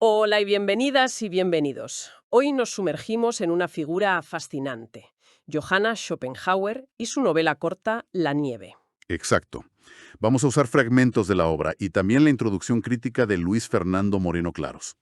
Hola y bienvenidas y bienvenidos. Hoy nos sumergimos en una figura fascinante, Johanna Schopenhauer y su novela corta La nieve. Exacto. Vamos a usar fragmentos de la obra y también la introducción crítica de Luis Fernando Moreno Claros.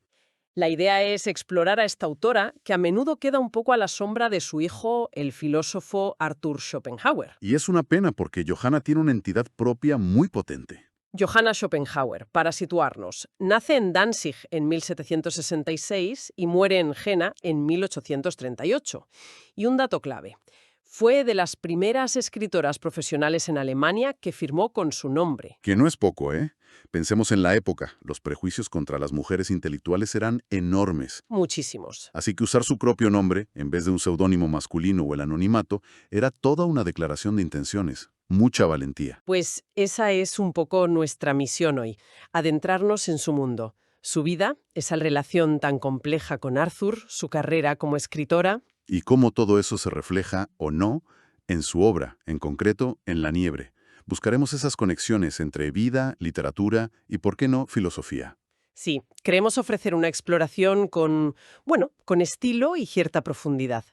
La idea es explorar a esta autora, que a menudo queda un poco a la sombra de su hijo, el filósofo Arthur Schopenhauer. Y es una pena porque Johanna tiene una entidad propia muy potente. Johanna Schopenhauer, para situarnos, nace en Danzig en 1766 y muere en Jena en 1838. Y un dato clave: fue de las primeras escritoras profesionales en Alemania que firmó con su nombre. Que no es poco, ¿eh? Pensemos en la época. Los prejuicios contra las mujeres intelectuales eran enormes. Muchísimos. Así que usar su propio nombre, en vez de un seudónimo masculino o el anonimato, era toda una declaración de intenciones. Mucha valentía. Pues esa es un poco nuestra misión hoy, adentrarnos en su mundo, su vida, esa relación tan compleja con Arthur, su carrera como escritora. Y cómo todo eso se refleja, o no, en su obra, en concreto, en La nieve. Buscaremos esas conexiones entre vida, literatura y, por qué no, filosofía. Sí, queremos ofrecer una exploración con estilo y cierta profundidad.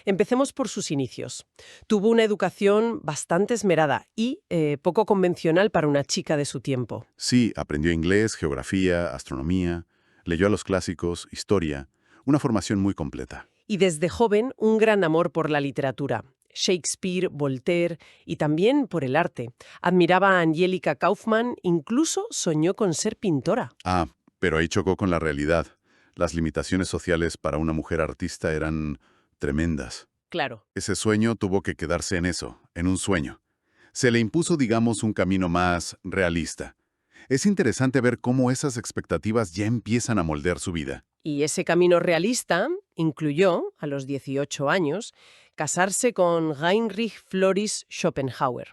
Empecemos por sus inicios. Tuvo una educación bastante esmerada y poco convencional para una chica de su tiempo. Sí, aprendió inglés, geografía, astronomía, leyó a los clásicos, historia, una formación muy completa. Y desde joven, un gran amor por la literatura. Shakespeare, Voltaire y también por el arte. Admiraba a Angélica Kauffmann, incluso soñó con ser pintora. Ah, pero ahí chocó con la realidad. Las limitaciones sociales para una mujer artista eran tremendas. Claro. Ese sueño tuvo que quedarse en eso, en un sueño. Se le impuso, digamos, un camino más realista. Es interesante ver cómo esas expectativas ya empiezan a moldear su vida. Y ese camino realista incluyó, a los 18 años, casarse con Heinrich Floris Schopenhauer,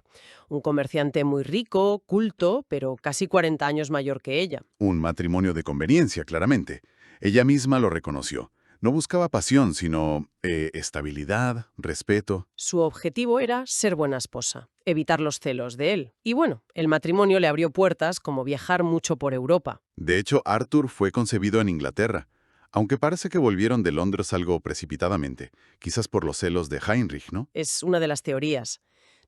un comerciante muy rico, culto, pero casi 40 años mayor que ella. Un matrimonio de conveniencia, claramente. Ella misma lo reconoció. No buscaba pasión, sino estabilidad, respeto. Su objetivo era ser buena esposa, evitar los celos de él. Y bueno, el matrimonio le abrió puertas como viajar mucho por Europa. De hecho, Arthur fue concebido en Inglaterra, aunque parece que volvieron de Londres algo precipitadamente, quizás por los celos de Heinrich, ¿no? Es una de las teorías.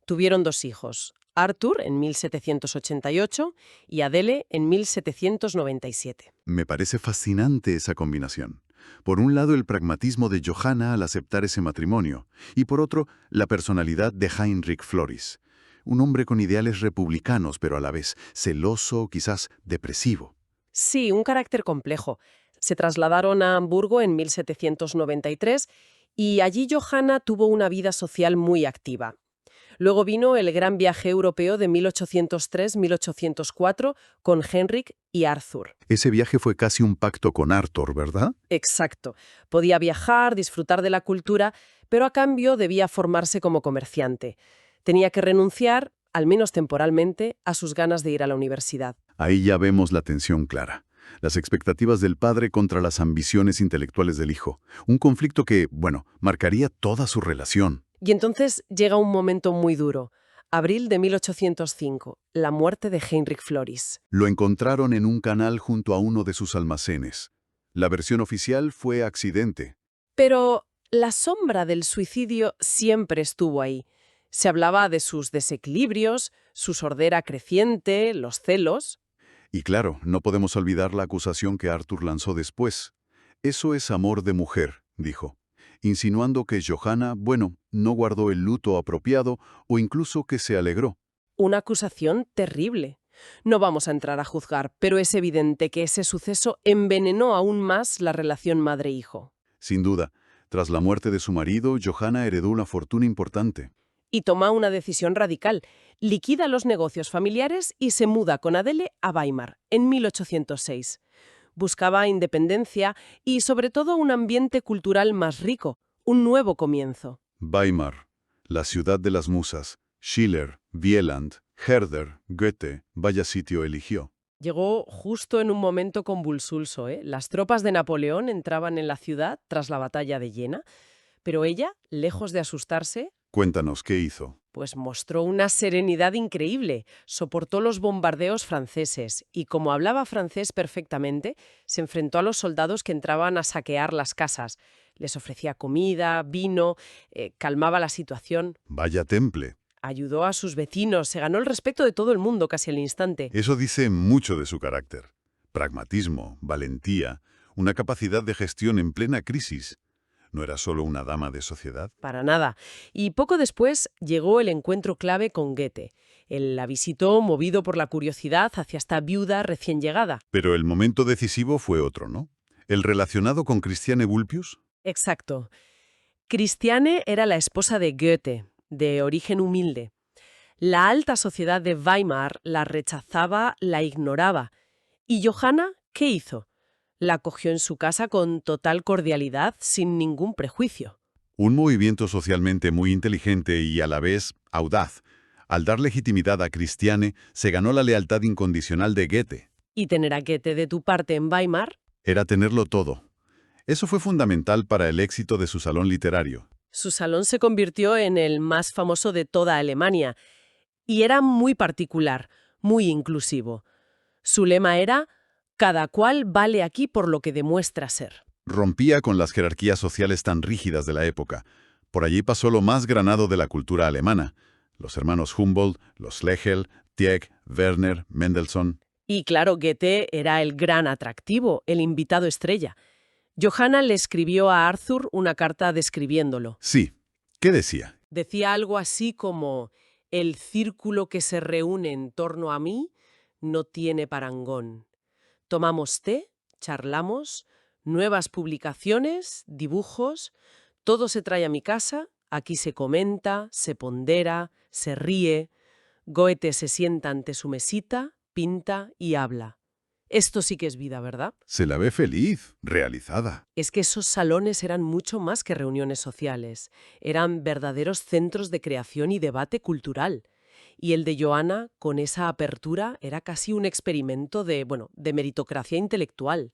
Tuvieron dos hijos, Arthur en 1788 y Adele en 1797. Me parece fascinante esa combinación. Por un lado, el pragmatismo de Johanna al aceptar ese matrimonio, y por otro, la personalidad de Heinrich Floris, un hombre con ideales republicanos, pero a la vez celoso, quizás depresivo. Sí, un carácter complejo. Se trasladaron a Hamburgo en 1793 y allí Johanna tuvo una vida social muy activa. Luego vino el gran viaje europeo de 1803-1804 con Henrik y Arthur. Ese viaje fue casi un pacto con Arthur, ¿verdad? Exacto. Podía viajar, disfrutar de la cultura, pero a cambio debía formarse como comerciante. Tenía que renunciar, al menos temporalmente, a sus ganas de ir a la universidad. Ahí ya vemos la tensión clara. Las expectativas del padre contra las ambiciones intelectuales del hijo. Un conflicto que, bueno, marcaría toda su relación. Y entonces llega un momento muy duro. Abril de 1805, la muerte de Heinrich Floris. Lo encontraron en un canal junto a uno de sus almacenes. La versión oficial fue accidente. Pero la sombra del suicidio siempre estuvo ahí. Se hablaba de sus desequilibrios, su sordera creciente, los celos. Y claro, no podemos olvidar la acusación que Arthur lanzó después. Eso es amor de mujer, dijo, insinuando que Johanna, bueno, no guardó el luto apropiado o incluso que se alegró. Una acusación terrible. No vamos a entrar a juzgar, pero es evidente que ese suceso envenenó aún más la relación madre-hijo. Sin duda, tras la muerte de su marido, Johanna heredó una fortuna importante. Y toma una decisión radical. Liquida los negocios familiares y se muda con Adele a Weimar, en 1806. Buscaba independencia y, sobre todo, un ambiente cultural más rico, un nuevo comienzo. Weimar, la ciudad de las musas. Schiller, Wieland, Herder, Goethe, vaya sitio eligió. Llegó justo en un momento convulsoso, ¿eh? Las tropas de Napoleón entraban en la ciudad tras la batalla de Jena, pero ella, lejos de asustarse, Cuéntanos, ¿qué hizo? Pues mostró una serenidad increíble, soportó los bombardeos franceses y como hablaba francés perfectamente, se enfrentó a los soldados que entraban a saquear las casas. Les ofrecía comida, vino, calmaba la situación, Vaya temple. ayudó a sus vecinos, se ganó el respeto de todo el mundo casi al instante. Eso dice mucho de su carácter. Pragmatismo, valentía, una capacidad de gestión en plena crisis. No era solo una dama de sociedad. Para nada. Y poco después llegó el encuentro clave con Goethe. Él la visitó movido por la curiosidad hacia esta viuda recién llegada. Pero el momento decisivo fue otro, ¿no? ¿El relacionado con Christiane Vulpius? Exacto. Christiane era la esposa de Goethe, de origen humilde. La alta sociedad de Weimar la rechazaba, la ignoraba. ¿Y Johanna qué hizo? La acogió en su casa con total cordialidad, sin ningún prejuicio. Un movimiento socialmente muy inteligente y a la vez audaz. Al dar legitimidad a Christiane, se ganó la lealtad incondicional de Goethe. ¿Y tener a Goethe de tu parte en Weimar? Era tenerlo todo. Eso fue fundamental para el éxito de su salón literario. Su salón se convirtió en el más famoso de toda Alemania y era muy particular, muy inclusivo. Su lema era «Cada cual vale aquí por lo que demuestra ser». Rompía con las jerarquías sociales tan rígidas de la época. Por allí pasó lo más granado de la cultura alemana. Los hermanos Humboldt, los Schlegel, Tieck, Werner, Mendelssohn. Y claro, Goethe era el gran atractivo, el invitado estrella. Johanna le escribió a Arthur una carta describiéndolo. Sí. ¿Qué decía? Decía algo así como: «El círculo que se reúne en torno a mí no tiene parangón. Tomamos té, charlamos, nuevas publicaciones, dibujos, todo se trae a mi casa, aquí se comenta, se pondera, se ríe. Goethe se sienta ante su mesita, pinta y habla». Esto sí que es vida, ¿verdad? Se la ve feliz, realizada. Es que esos salones eran mucho más que reuniones sociales. Eran verdaderos centros de creación y debate cultural. Y el de Johanna, con esa apertura, era casi un experimento de meritocracia intelectual,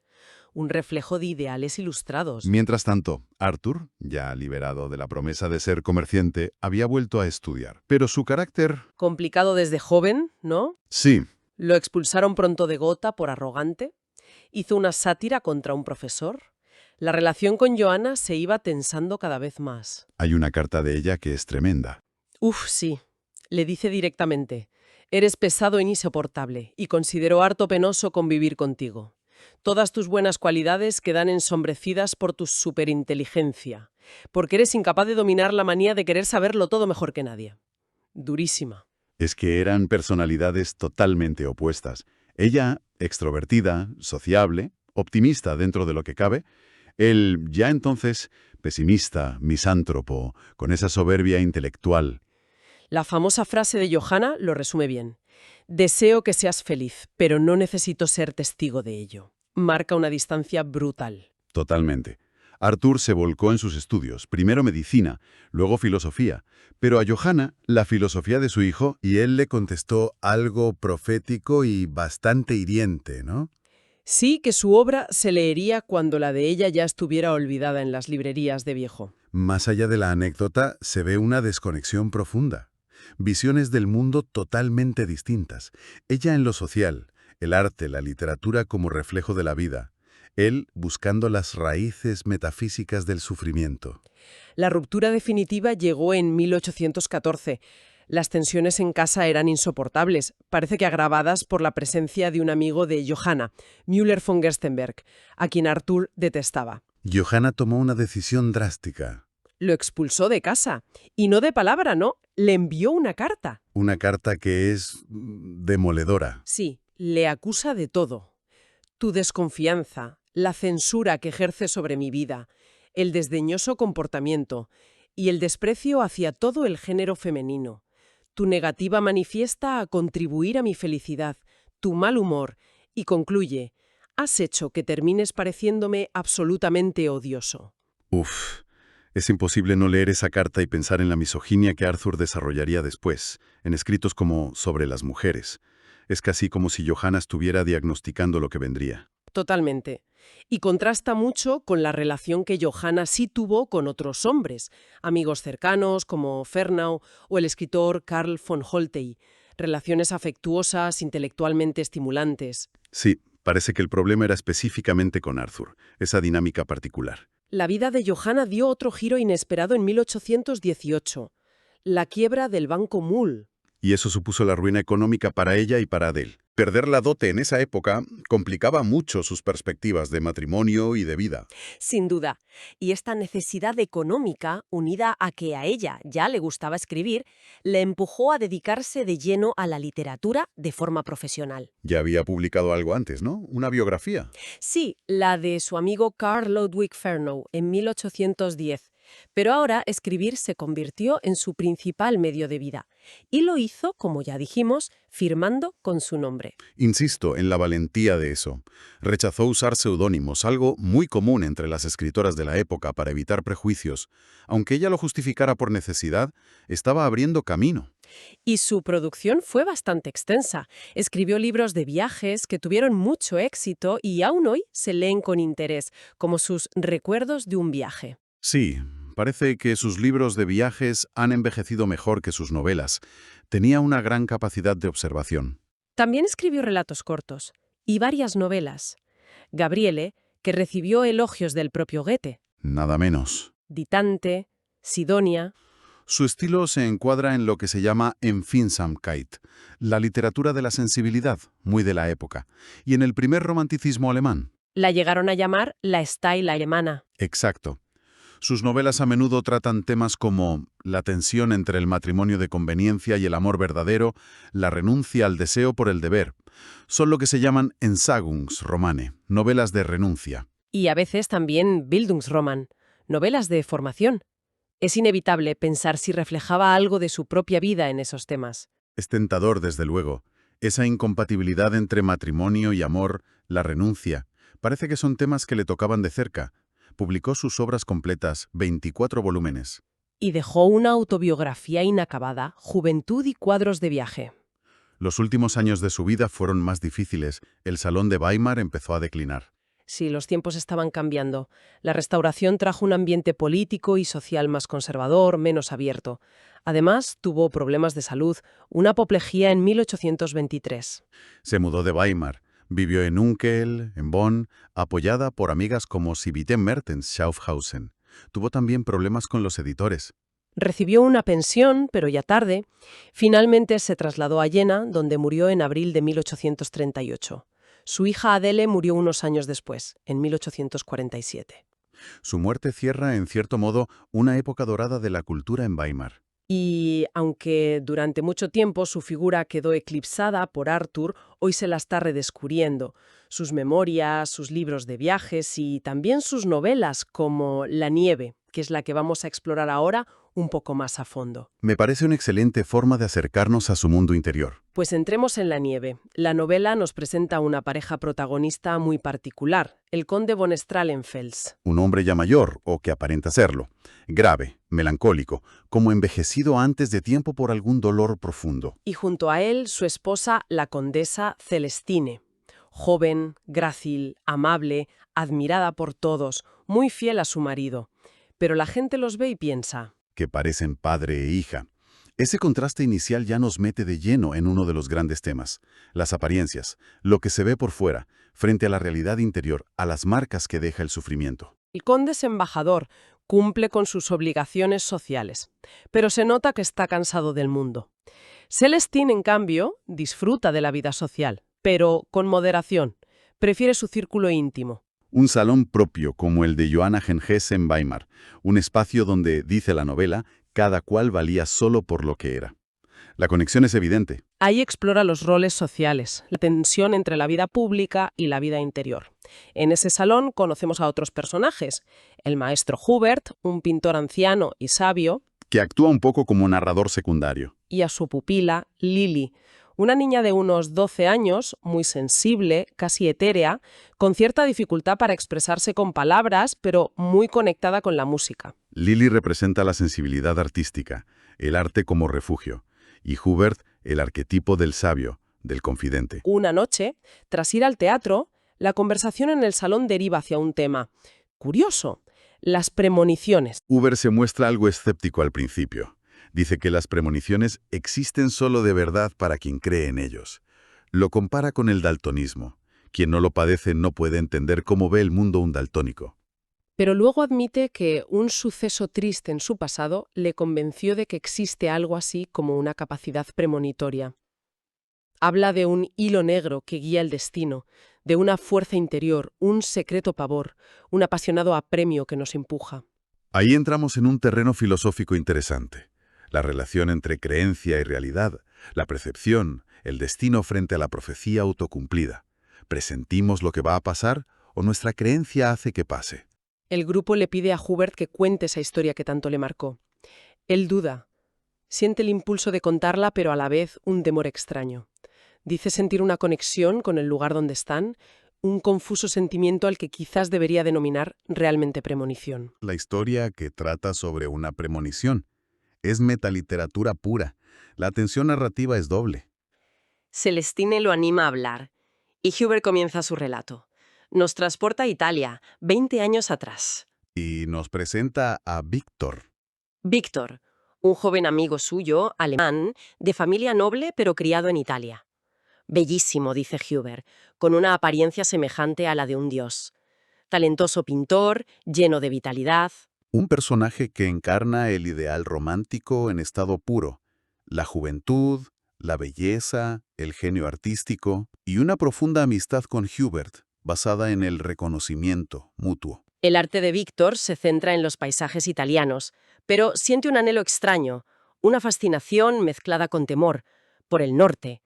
un reflejo de ideales ilustrados. Mientras tanto, Arthur, ya liberado de la promesa de ser comerciante, había vuelto a estudiar. Pero su carácter... Complicado desde joven, ¿no? Sí, Lo expulsaron pronto de Gotha por arrogante. Hizo una sátira contra un profesor. La relación con Johanna se iba tensando cada vez más. hay una carta de ella que es tremenda. Uf, sí. Le dice directamente: «Eres pesado e insoportable, y considero harto penoso convivir contigo. Todas tus buenas cualidades quedan ensombrecidas por tu superinteligencia, porque eres incapaz de dominar la manía de querer saberlo todo mejor que nadie». Durísima. Es que eran personalidades totalmente opuestas. Ella, extrovertida, sociable, optimista dentro de lo que cabe. Él, ya entonces, pesimista, misántropo, con esa soberbia intelectual. La famosa frase de Johanna lo resume bien. «Deseo que seas feliz, pero no necesito ser testigo de ello». Marca una distancia brutal. Totalmente. Arthur se volcó en sus estudios, primero medicina, luego filosofía, pero a Johanna la filosofía de su hijo y él le contestó algo profético y bastante hiriente, ¿no? Sí que su obra se leería cuando la de ella ya estuviera olvidada en las librerías de viejo. Más allá de la anécdota, se ve una desconexión profunda. Visiones del mundo totalmente distintas. Ella en lo social, el arte, la literatura como reflejo de la vida. Él buscando las raíces metafísicas del sufrimiento. La ruptura definitiva llegó en 1814. Las tensiones en casa eran insoportables, parece que agravadas por la presencia de un amigo de Johanna, Müller von Gerstenberg, a quien Arthur detestaba. Johanna tomó una decisión drástica. Lo expulsó de casa. Y no de palabra, no. Le envió una carta. Una carta que es demoledora. Sí, le acusa de todo. Tu desconfianza, la censura que ejerce sobre mi vida, el desdeñoso comportamiento y el desprecio hacia todo el género femenino, tu negativa manifiesta a contribuir a mi felicidad, tu mal humor, y concluye: has hecho que termines pareciéndome absolutamente odioso. Uf, es imposible no leer esa carta y pensar en la misoginia que Arthur desarrollaría después, en escritos como Sobre las mujeres. Es casi como si Johanna estuviera diagnosticando lo que vendría. Totalmente. Y contrasta mucho con la relación que Johanna sí tuvo con otros hombres, amigos cercanos como Fernau o el escritor Karl von Holtei, relaciones afectuosas, intelectualmente estimulantes. Sí, parece que el problema era específicamente con Arthur, esa dinámica particular. La vida de Johanna dio otro giro inesperado en 1818, la quiebra del Banco Mull. Y eso supuso la ruina económica para ella y para Adele. Perder la dote en esa época complicaba mucho sus perspectivas de matrimonio y de vida. Sin duda. Y esta necesidad económica, unida a que a ella ya le gustaba escribir, le empujó a dedicarse de lleno a la literatura de forma profesional. Ya había publicado algo antes, ¿no? Una biografía. Sí, la de su amigo Carl Ludwig Fernau en 1810. Pero ahora escribir se convirtió en su principal medio de vida. Y lo hizo, como ya dijimos, firmando con su nombre. Insisto en la valentía de eso. Rechazó usar seudónimos, algo muy común entre las escritoras de la época para evitar prejuicios. Aunque ella lo justificara por necesidad, estaba abriendo camino. Y su producción fue bastante extensa. Escribió libros de viajes que tuvieron mucho éxito y aún hoy se leen con interés, como sus Recuerdos de un viaje. Sí, parece que sus libros de viajes han envejecido mejor que sus novelas. Tenía una gran capacidad de observación. También escribió relatos cortos y varias novelas. Gabriele, que recibió elogios del propio Goethe, Nada menos. Ditante, Sidonia. Su estilo se encuadra en lo que se llama Empfindsamkeit, la literatura de la sensibilidad, muy de la época, y en el primer romanticismo alemán. La llegaron a llamar la Style alemana. Exacto. Sus novelas a menudo tratan temas como la tensión entre el matrimonio de conveniencia y el amor verdadero, la renuncia al deseo por el deber. Son lo que se llaman Entsagungsromane, novelas de renuncia. Y a veces también Bildungsroman, novelas de formación. Es inevitable pensar si reflejaba algo de su propia vida en esos temas. Es tentador, desde luego. Esa incompatibilidad entre matrimonio y amor, la renuncia, parece que son temas que le tocaban de cerca. Publicó sus obras completas, 24 volúmenes. Y dejó una autobiografía inacabada, Juventud y cuadros de viaje. Los últimos años de su vida fueron más difíciles. El Salón de Weimar empezó a declinar. Sí, los tiempos estaban cambiando. La Restauración trajo un ambiente político y social más conservador, menos abierto. Además, tuvo problemas de salud, una apoplejía en 1823. Se mudó de Weimar. Vivió en Unkel, en Bonn, apoyada por amigas como Sivite Mertens Schaffhausen. Tuvo también problemas con los editores. Recibió una pensión, pero ya tarde. Finalmente se trasladó a Jena, donde murió en abril de 1838. Su hija Adele murió unos años después, en 1847. Su muerte cierra, en cierto modo, una época dorada de la cultura en Weimar. Y aunque durante mucho tiempo su figura quedó eclipsada por Arthur, hoy se la está redescubriendo. Sus memorias, sus libros de viajes y también sus novelas como La nieve, que es la que vamos a explorar ahora un poco más a fondo. Me parece una excelente forma de acercarnos a su mundo interior. Pues entremos en La nieve. La novela nos presenta a una pareja protagonista muy particular, el conde von Strahlenfels. Un hombre ya mayor, o que aparenta serlo. Grave, melancólico, como envejecido antes de tiempo por algún dolor profundo. Y junto a él, su esposa, la condesa Celestine. Joven, grácil, amable, admirada por todos, muy fiel a su marido. Pero la gente los ve y piensa: Que parecen padre e hija. Ese contraste inicial ya nos mete de lleno en uno de los grandes temas, las apariencias, lo que se ve por fuera, frente a la realidad interior, a las marcas que deja el sufrimiento. el conde es embajador, cumple con sus obligaciones sociales, pero se nota que está cansado del mundo. Celestine, en cambio, disfruta de la vida social, pero con moderación, prefiere su círculo íntimo. Un salón propio como el de Johanna Genges en Weimar, un espacio donde, dice la novela, cada cual valía solo por lo que era. La conexión es evidente. Ahí explora los roles sociales, la tensión entre la vida pública y la vida interior. En ese salón conocemos a otros personajes. El maestro Hubert, un pintor anciano y sabio, Que actúa un poco como narrador secundario. y a su pupila, Lily, una niña de unos 12 años, muy sensible, casi etérea, con cierta dificultad para expresarse con palabras, pero muy conectada con la música. Lily representa la sensibilidad artística, el arte como refugio, y Hubert el arquetipo del sabio, del confidente. Una noche, tras ir al teatro, La conversación en el salón deriva hacia un tema curioso: las premoniciones. Huber se muestra algo escéptico al principio. Dice que las premoniciones existen solo de verdad para quien cree en ellos. Lo compara con el daltonismo. Quien no lo padece no puede entender cómo ve el mundo un daltónico. Pero luego admite que un suceso triste en su pasado le convenció de que existe algo así como una capacidad premonitoria. Habla de un hilo negro que guía el destino, de una fuerza interior, un secreto pavor, un apasionado apremio que nos empuja. Ahí entramos en un terreno filosófico interesante. La relación entre creencia y realidad, la percepción, el destino frente a la profecía autocumplida. ¿Presentimos lo que va a pasar o nuestra creencia hace que pase? El grupo le pide a Hubert que cuente esa historia que tanto le marcó. Él duda. Siente el impulso de contarla, pero a la vez un temor extraño. Dice sentir una conexión con el lugar donde están, un confuso sentimiento al que quizás debería denominar realmente premonición. La historia que trata sobre una premonición es metaliteratura pura. La tensión narrativa es doble. Celestine lo anima a hablar, y Hubert comienza su relato. Nos transporta a Italia, 20 años atrás. Y nos presenta a Víctor. Víctor, un joven amigo suyo, alemán, de familia noble pero criado en Italia. Bellísimo, dice Hubert, con una apariencia semejante a la de un dios. Talentoso pintor, lleno de vitalidad. Un personaje que encarna el ideal romántico en estado puro. La juventud, la belleza, el genio artístico y una profunda amistad con Hubert, basada en el reconocimiento mutuo. El arte de Víctor se centra en los paisajes italianos, pero siente un anhelo extraño, una fascinación mezclada con temor, por el norte.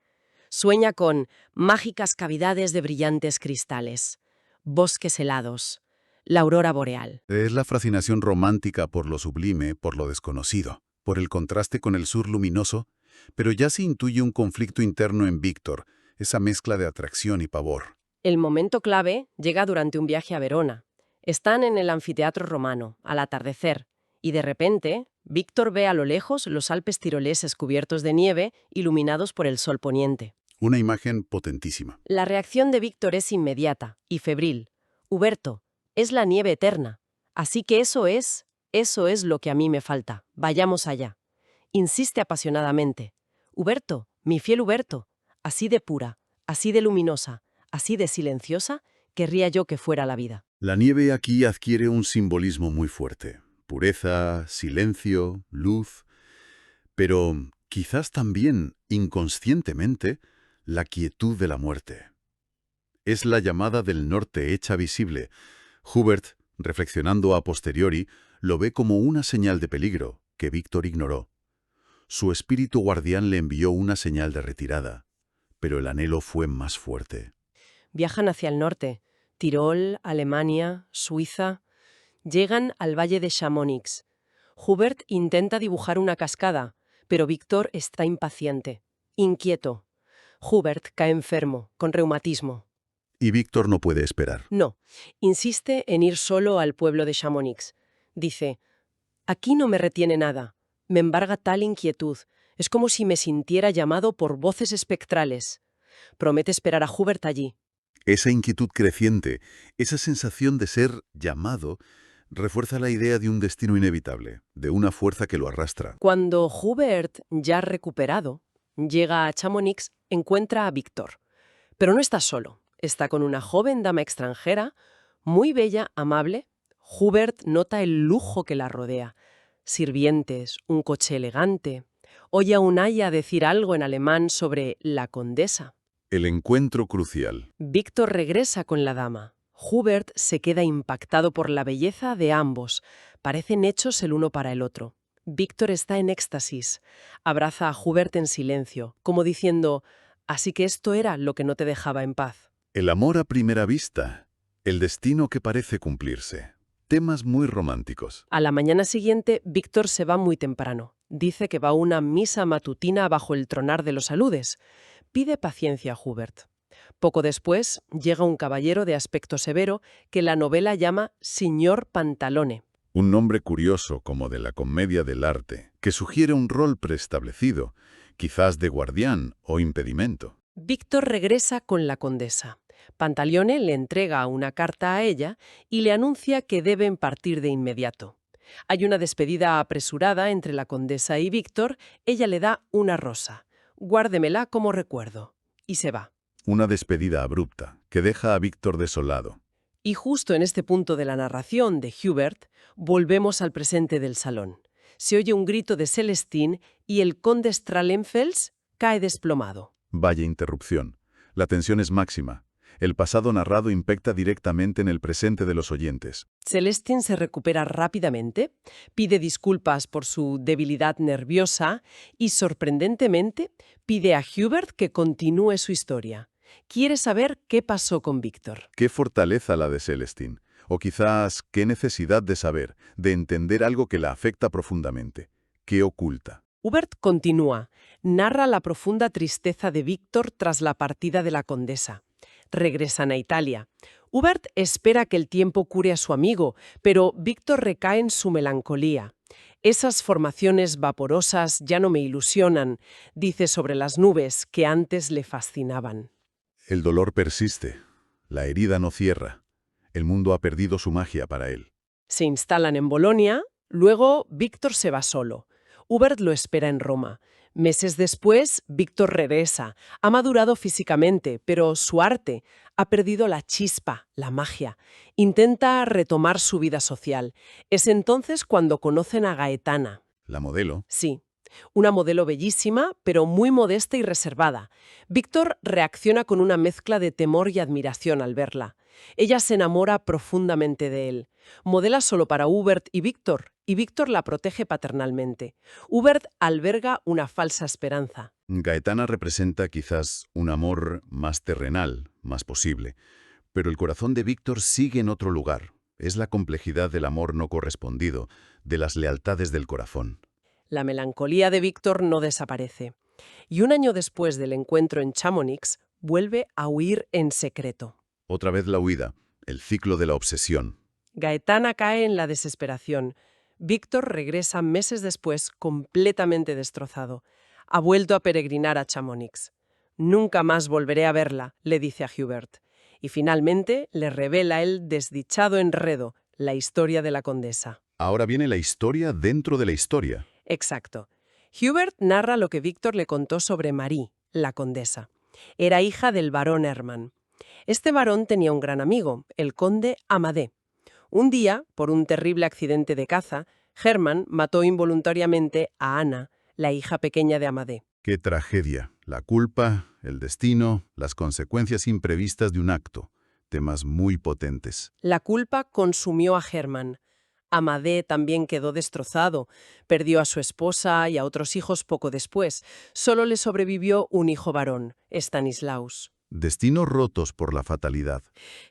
Sueña con mágicas cavidades de brillantes cristales, bosques helados, la aurora boreal. Es la fascinación romántica por lo sublime, por lo desconocido, por el contraste con el sur luminoso, pero ya se intuye un conflicto interno en Víctor, esa mezcla de atracción y pavor. El momento clave llega durante un viaje a Verona. Están en el anfiteatro romano, al atardecer, y de repente, Víctor ve a lo lejos los Alpes tiroleses cubiertos de nieve, iluminados por el sol poniente. Una imagen potentísima. La reacción de Víctor es inmediata y febril. Huberto, es la nieve eterna. Así que eso es lo que a mí me falta. Vayamos allá. Insiste apasionadamente. Huberto, mi fiel Huberto, así de pura, así de luminosa, así de silenciosa, querría yo que fuera la vida. La nieve aquí adquiere un simbolismo muy fuerte. Pureza, silencio, luz, pero quizás también, inconscientemente, la quietud de la muerte. Es la llamada del norte hecha visible. Hubert, reflexionando a posteriori, lo ve como una señal de peligro que Víctor ignoró. Su espíritu guardián le envió una señal de retirada, pero el anhelo fue más fuerte. Viajan hacia el norte. Tirol, Alemania, Suiza. Llegan al valle de Chamonix. Hubert intenta dibujar una cascada, pero Víctor está impaciente, inquieto. Hubert cae enfermo, con reumatismo. Y Víctor no puede esperar. No, insiste en ir solo al pueblo de Chamonix. Dice, aquí no me retiene nada, me embarga tal inquietud, es como si me sintiera llamado por voces espectrales. Promete esperar a Hubert allí. Esa inquietud creciente, esa sensación de ser llamado, refuerza la idea de un destino inevitable, de una fuerza que lo arrastra. Cuando Hubert, ya recuperado, llega a Chamonix, encuentra a Víctor. Pero no está solo, está con una joven dama extranjera, muy bella, amable. Hubert nota el lujo que la rodea. Sirvientes, un coche elegante. Oye a un aya decir algo en alemán sobre la condesa. El encuentro crucial. Víctor regresa con la dama. Hubert se queda impactado por la belleza de ambos. Parecen hechos el uno para el otro. Víctor está en éxtasis. Abraza a Hubert en silencio, como diciendo, así que esto era lo que no te dejaba en paz. El amor a primera vista. El destino que parece cumplirse. Temas muy románticos. A la mañana siguiente, Víctor se va muy temprano. Dice que va a una misa matutina bajo el tronar de los aludes. Pide paciencia a Hubert. Poco después, llega un caballero de aspecto severo que la novela llama Signor Pantalone. Un nombre curioso como de la comedia del arte, que sugiere un rol preestablecido, quizás de guardián o impedimento. Víctor regresa con la condesa. Pantaleone le entrega una carta a ella y le anuncia que deben partir de inmediato. Hay una despedida apresurada entre la condesa y Víctor. Ella le da una rosa. Guárdemela como recuerdo. Y se va. Una despedida abrupta, que deja a Víctor desolado. Y justo en este punto de la narración de Hubert, volvemos al presente del salón. Se oye un grito de Celestine y el conde Strahlenfels cae desplomado. Vaya interrupción. La tensión es máxima. El pasado narrado impacta directamente en el presente de los oyentes. Celestine se recupera rápidamente, pide disculpas por su debilidad nerviosa y, sorprendentemente, pide a Hubert que continúe su historia. Quiere saber qué pasó con Víctor. ¿Qué fortaleza la de Celestine? O quizás, ¿qué necesidad de saber, de entender algo que la afecta profundamente? ¿Qué oculta? Hubert continúa. Narra la profunda tristeza de Víctor tras la partida de la condesa. Regresan a Italia. Hubert espera que el tiempo cure a su amigo, pero Víctor recae en su melancolía. Esas formaciones vaporosas ya no me ilusionan, dice sobre las nubes que antes le fascinaban. El dolor persiste. La herida no cierra. El mundo ha perdido su magia para él. Se instalan en Bolonia, luego Víctor se va solo. Hubert lo espera en Roma. Meses después, Víctor regresa. Ha madurado físicamente, pero su arte ha perdido la chispa, la magia. Intenta retomar su vida social. Es entonces cuando conocen a Gaetana. La modelo. Sí, una modelo bellísima, pero muy modesta y reservada. Víctor reacciona con una mezcla de temor y admiración al verla. Ella se enamora profundamente de él. Modela solo para Hubert y Víctor la protege paternalmente. Hubert alberga una falsa esperanza. Gaetana representa quizás un amor más terrenal, más posible. Pero el corazón de Víctor sigue en otro lugar. Es la complejidad del amor no correspondido, de las lealtades del corazón. La melancolía de Víctor no desaparece. Y un año después del encuentro en Chamonix, vuelve a huir en secreto. Otra vez la huida, el ciclo de la obsesión. Gaetana cae en la desesperación. Víctor regresa meses después completamente destrozado. Ha vuelto a peregrinar a Chamonix. Nunca más volveré a verla, le dice a Hubert. Y finalmente le revela el desdichado enredo, la historia de la condesa. Ahora viene la historia dentro de la historia. Exacto. Hubert narra lo que Víctor le contó sobre Marie, la condesa. Era hija del barón Hermann. Este barón tenía un gran amigo, el conde Amadé. Un día, por un terrible accidente de caza, Hermann mató involuntariamente a Ana, la hija pequeña de Amadé. ¡Qué tragedia! La culpa, el destino, las consecuencias imprevistas de un acto. Temas muy potentes. La culpa consumió a Hermann. Amadé también quedó destrozado. Perdió a su esposa y a otros hijos poco después. Solo le sobrevivió un hijo varón, Stanislaus. Destinos rotos por la fatalidad.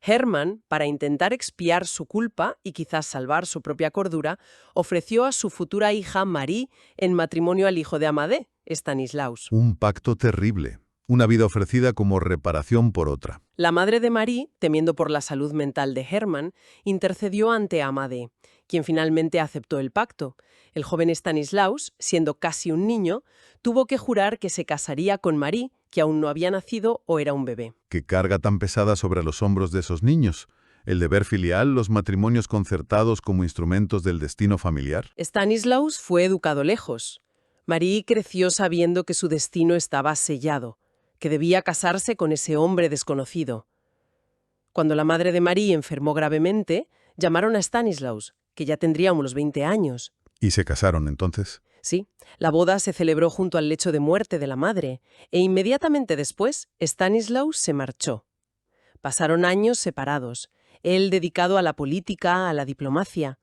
Hermann, para intentar expiar su culpa y quizás salvar su propia cordura, ofreció a su futura hija Marie en matrimonio al hijo de Amadé, Stanislaus. Un pacto terrible. Una vida ofrecida como reparación por otra. La madre de Marie, temiendo por la salud mental de Hermann, intercedió ante Amadé, quien finalmente aceptó el pacto. El joven Stanislaus, siendo casi un niño, tuvo que jurar que se casaría con Marie, que aún no había nacido o era un bebé. ¿Qué carga tan pesada sobre los hombros de esos niños? ¿El deber filial, los matrimonios concertados como instrumentos del destino familiar? Stanislaus fue educado lejos. Marie creció sabiendo que su destino estaba sellado, que debía casarse con ese hombre desconocido. Cuando la madre de Marie enfermó gravemente, llamaron a Stanislaus, que ya tendría unos 20 años. ¿Y se casaron entonces? Sí, la boda se celebró junto al lecho de muerte de la madre, e inmediatamente después Stanislaus se marchó. Pasaron años separados, él dedicado a la política, a la diplomacia.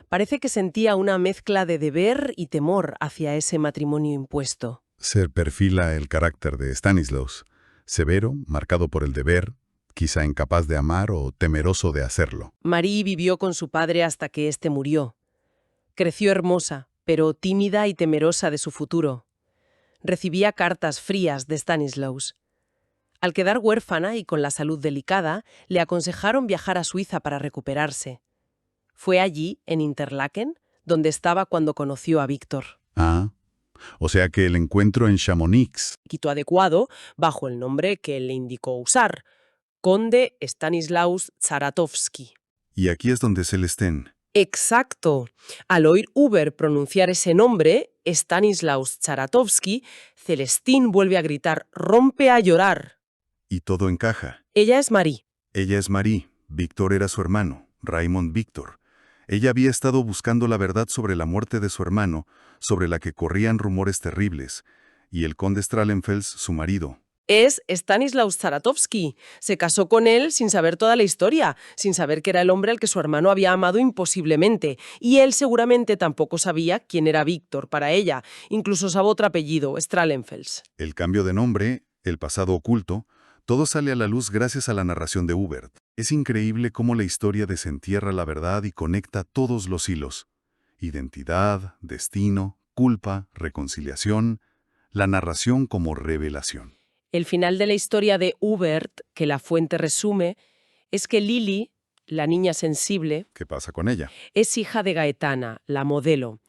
Parece que sentía una mezcla de deber y temor hacia ese matrimonio impuesto. Se perfila el carácter de Stanislaus, severo, marcado por el deber, quizá incapaz de amar o temeroso de hacerlo. Marie vivió con su padre hasta que éste murió. Creció hermosa, pero tímida y temerosa de su futuro. Recibía cartas frías de Stanislaus. Al quedar huérfana y con la salud delicada, le aconsejaron viajar a Suiza para recuperarse. Fue allí, en Interlaken, donde estaba cuando conoció a Víctor. Ah, o sea que el encuentro en Chamonix. Quito adecuado bajo el nombre que él le indicó usar, Conde Stanislaus Czaratoffsky. Y aquí es donde Celestine. Exacto. Al oír Hubert pronunciar ese nombre, Stanislaus Czaratoffsky, Celestine vuelve a gritar, rompe a llorar. Y todo encaja. Ella es Marie. Ella es Marie. Víctor era su hermano, Raymond Victor. Ella había estado buscando la verdad sobre la muerte de su hermano, sobre la que corrían rumores terribles, y el conde Strahlenfels, su marido. Es Stanislaus Czaratoffsky. Se casó con él sin saber toda la historia, sin saber que era el hombre al que su hermano había amado imposiblemente. Y él seguramente tampoco sabía quién era Víctor para ella. Incluso sabe otro apellido, Strahlenfels. El cambio de nombre, el pasado oculto, todo sale a la luz gracias a la narración de Hubert. Es increíble cómo la historia desentierra la verdad y conecta todos los hilos. Identidad, destino, culpa, reconciliación, la narración como revelación. El final de la historia de Hubert, que la fuente resume, es que Lily, la niña sensible, ¿Qué pasa con ella? es hija de Gaetana, la modelo.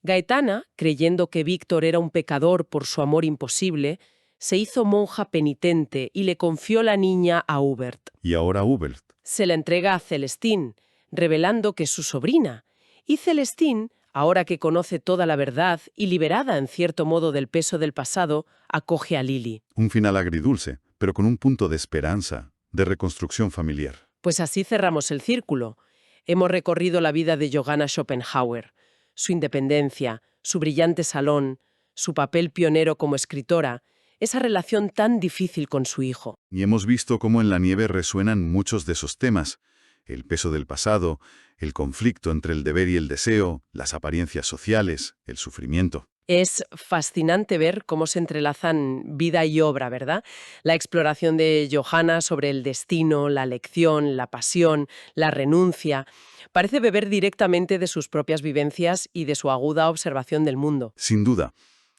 Gaetana, creyendo que Víctor era un pecador por su amor imposible, se hizo monja penitente y le confió la niña a Hubert. Y ahora Hubert. Se la entrega a Celestine, revelando que es su sobrina. Y Celestine, ahora que conoce toda la verdad y liberada en cierto modo del peso del pasado, acoge a Lily. Un final agridulce, pero con un punto de esperanza, de reconstrucción familiar. Pues así cerramos el círculo. Hemos recorrido la vida de Johanna Schopenhauer, su independencia, su brillante salón, su papel pionero como escritora, esa relación tan difícil con su hijo. Y hemos visto cómo en La nieve resuenan muchos de esos temas. El peso del pasado, el conflicto entre el deber y el deseo, las apariencias sociales, el sufrimiento. Es fascinante ver cómo se entrelazan vida y obra, ¿verdad? La exploración de Johanna sobre el destino, la lección, la pasión, la renuncia. Parece beber directamente de sus propias vivencias y de su aguda observación del mundo. Sin duda,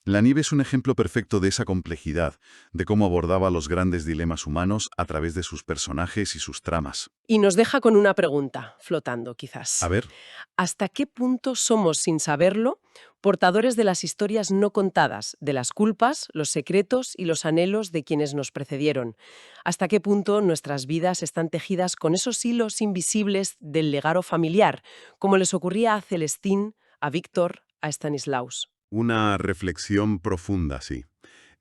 La nieve es un ejemplo perfecto de esa complejidad, de cómo abordaba los grandes dilemas humanos a través de sus personajes y sus tramas. Y nos deja con una pregunta, flotando quizás. A ver, ¿Hasta qué punto somos, sin saberlo, portadores de las historias no contadas, de las culpas, los secretos y los anhelos de quienes nos precedieron? ¿Hasta qué punto nuestras vidas están tejidas con esos hilos invisibles del legado familiar, como les ocurría a Celestine, a Víctor, a Stanislaus? Una reflexión profunda, sí.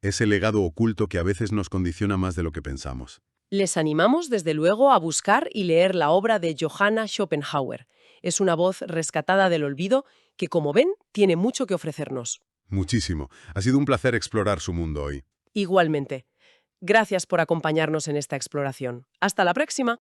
Ese legado oculto que a veces nos condiciona más de lo que pensamos. Les animamos, desde luego, a buscar y leer la obra de Johanna Schopenhauer. Es una voz rescatada del olvido que, como ven, tiene mucho que ofrecernos. Muchísimo. Ha sido un placer explorar su mundo hoy. Igualmente. Gracias por acompañarnos en esta exploración. Hasta la próxima.